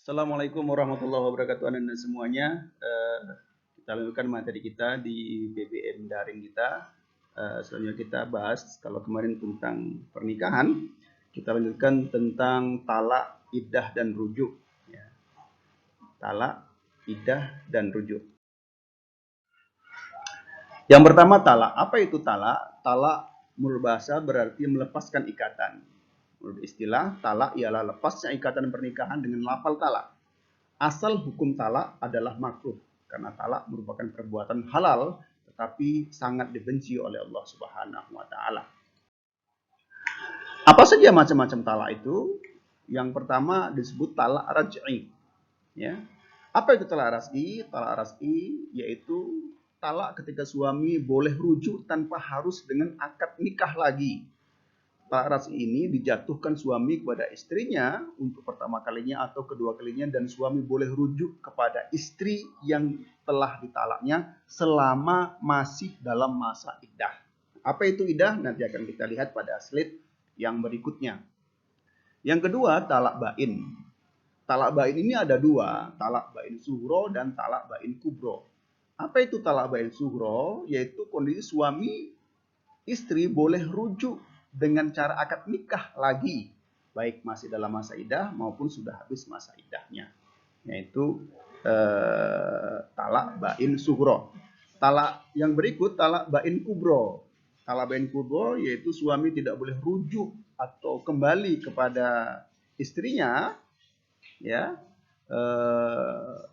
Assalamualaikum warahmatullahi wabarakatuh Anda semuanya. Kita lanjutkan materi kita di BBM daring kita. Selanjutnya kita bahas kalau kemarin tentang pernikahan, kita lanjutkan tentang talak, iddah dan rujuk. Ya. Talak, iddah dan rujuk. Yang pertama talak. Apa itu talak? Talak menurut bahasa berarti melepaskan ikatan. Menurut istilah, talak ialah lepasnya ikatan pernikahan dengan lafal talak. Asal hukum talak adalah makruh, karena talak merupakan perbuatan halal, tetapi sangat dibenci oleh Allah Subhanahu wa Ta'ala. Apa saja macam-macam talak itu? Yang pertama disebut talak raj'i. Ya. Apa itu talak raj'i? Talak raj'i yaitu talak ketika suami boleh rujuk tanpa harus dengan akad nikah lagi. Talak raj'i ini dijatuhkan suami kepada istrinya untuk pertama kalinya atau kedua kalinya, dan suami boleh rujuk kepada istri yang telah ditalaknya selama masih dalam masa iddah. Apa itu iddah? Nanti akan kita lihat pada slide yang berikutnya. Yang kedua, talak bain. Talak bain ini ada dua, talak bain sughro dan talak bain kubro. Apa itu talak bain sughro? Yaitu kondisi suami istri boleh rujuk dengan cara akad nikah lagi, baik masih dalam masa iddah maupun sudah habis masa iddahnya, yaitu talak bain sughro. Talak yang berikut talak bain kubro. Talak bain kubro yaitu suami tidak boleh rujuk atau kembali kepada istrinya, ya,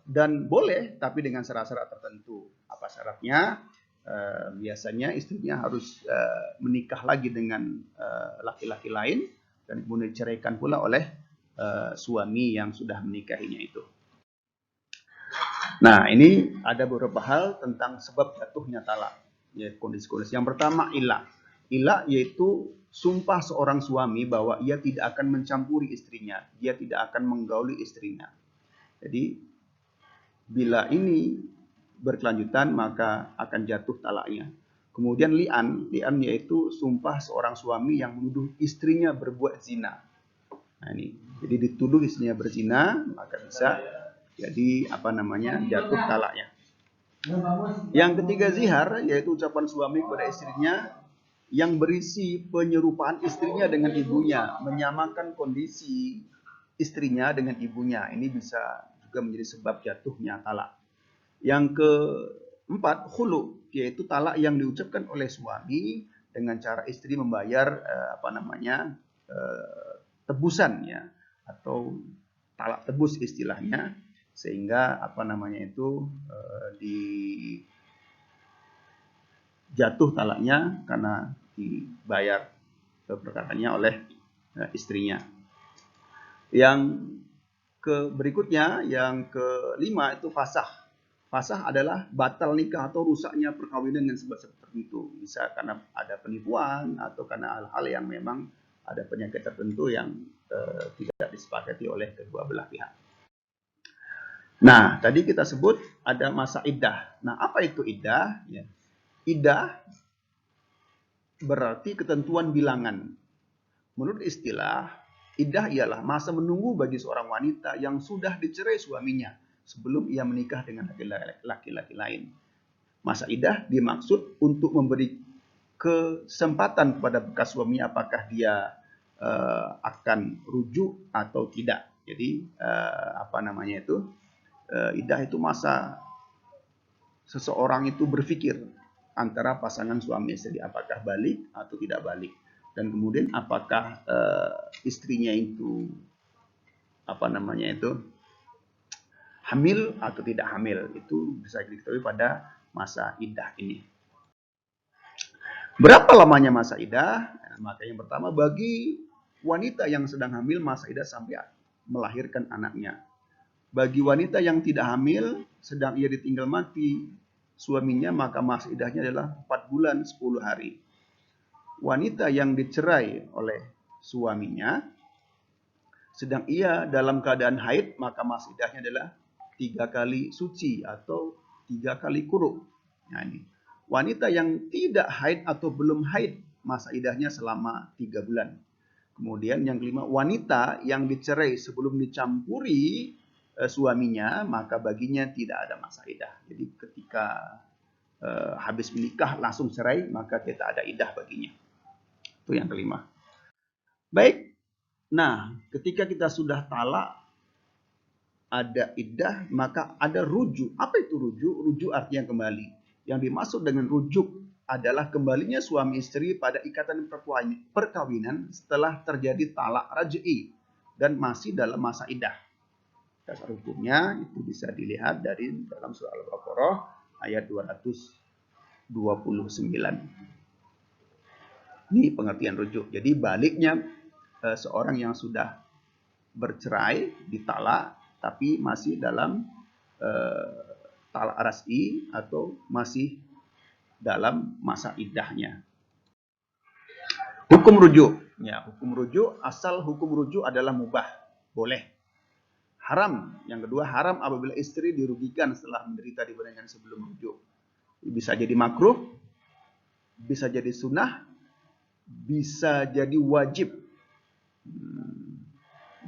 dan boleh tapi dengan syarat-syarat tertentu. Apa syaratnya? Biasanya istrinya harus menikah lagi dengan laki-laki lain dan kemudian diceraikan pula oleh suami yang sudah menikahinya itu. Nah, ini ada beberapa hal tentang sebab jatuhnya talak, ya, kondisi-kondisi. Yang pertama ilah. Ilah yaitu sumpah seorang suami bahwa ia tidak akan mencampuri istrinya, dia tidak akan menggauli istrinya. Jadi bila ini berkelanjutan maka akan jatuh talaknya. Kemudian li'an yaitu sumpah seorang suami yang menuduh istrinya berbuat zina. Nah ini, jadi dituduh istrinya berzina maka bisa jadi jatuh talaknya. Yang ketiga zihar, yaitu ucapan suami kepada istrinya yang berisi penyerupaan istrinya dengan ibunya, menyamakan kondisi istrinya dengan ibunya. Ini bisa juga menjadi sebab jatuhnya talak. Yang keempat, khulu, yaitu talak yang diucapkan oleh suami dengan cara istri membayar tebusan, ya, atau talak tebus istilahnya, sehingga jatuh talaknya karena dibayar perkataannya oleh istrinya. Yang berikutnya, yang kelima itu fasah. Fasah adalah batal nikah atau rusaknya perkawinan dengan sebab tertentu. Bisa karena ada penipuan atau karena hal-hal yang memang ada penyakit tertentu yang tidak disepakati oleh kedua belah pihak. Nah, tadi kita sebut ada masa iddah. Nah, apa itu iddah? Ya. Iddah berarti ketentuan bilangan. Menurut istilah, iddah ialah masa menunggu bagi seorang wanita yang sudah dicerai suaminya sebelum ia menikah dengan laki-laki lain. Masa iddah dimaksud untuk memberi kesempatan kepada bekas suami apakah dia akan rujuk atau tidak. Jadi iddah itu masa seseorang itu berpikir antara pasangan suami istri apakah balik atau tidak balik, dan kemudian apakah istrinya itu hamil atau tidak hamil. Itu bisa diketahui pada masa iddah ini. Berapa lamanya masa iddah? Maka yang pertama, bagi wanita yang sedang hamil, masa iddah sampai melahirkan anaknya. Bagi wanita yang tidak hamil, sedang ia ditinggal mati suaminya, maka masa iddahnya adalah 4 bulan 10 hari. Wanita yang dicerai oleh suaminya, sedang ia dalam keadaan haid, maka masa iddahnya adalah 3 kali suci atau 3 kali kuruk. Nah, ini. Wanita yang tidak haid atau belum haid, masa iddahnya selama 3 bulan. Kemudian yang kelima, wanita yang dicerai sebelum dicampuri suaminya, maka baginya tidak ada masa iddah. Jadi ketika habis menikah langsung cerai, maka tidak ada iddah baginya. Itu yang kelima. Baik, nah ketika kita sudah talak, ada iddah, maka ada rujuk. Apa itu rujuk? Rujuk artinya kembali. Yang dimaksud dengan rujuk adalah kembalinya suami istri pada ikatan perkawinan setelah terjadi talak raj'i dan masih dalam masa iddah. Dasar hukumnya itu bisa dilihat dari dalam surah Al-Baqarah ayat 229. Ini pengertian rujuk. Jadi baliknya seorang yang sudah bercerai, ditalak, tapi masih dalam talak ras'i atau masih dalam masa iddahnya. Hukum rujuk. Ya, hukum rujuk, asal hukum rujuk adalah mubah, boleh. Haram, yang kedua haram apabila istri dirugikan setelah menderita dibandingkan sebelum rujuk. Bisa jadi makruh, bisa jadi sunnah, bisa jadi wajib.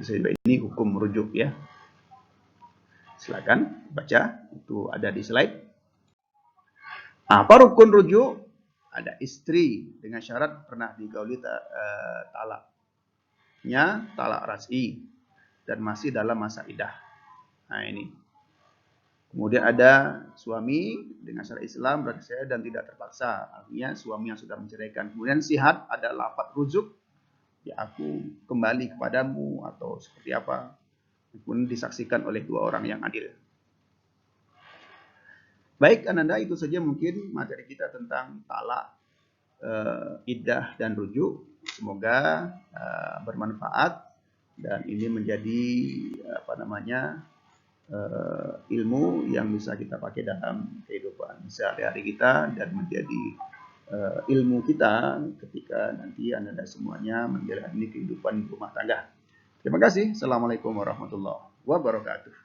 Bisa jadi ini hukum rujuk ya. Silakan baca, itu ada di slide. Apa rukun rujuk? Ada istri dengan syarat pernah digauli talaknya, talak ras'i dan masih dalam masa iddah. Nah ini. Kemudian ada suami dengan syariat Islam bersedia dan tidak terpaksa. Artinya suami yang sudah menceraikan. Kemudian sihat ada lafaz rujuk. Ya aku kembali kepadamu atau seperti apa. Kemudian disaksikan oleh dua orang yang adil. Baik Ananda, itu saja mungkin materi kita tentang talak, iddah dan rujuk. Semoga bermanfaat dan ini menjadi ilmu yang bisa kita pakai dalam kehidupan sehari-hari kita dan menjadi ilmu kita ketika nanti Anda semuanya menjalani kehidupan rumah tangga. Terima kasih. Assalamualaikum warahmatullahi wabarakatuh.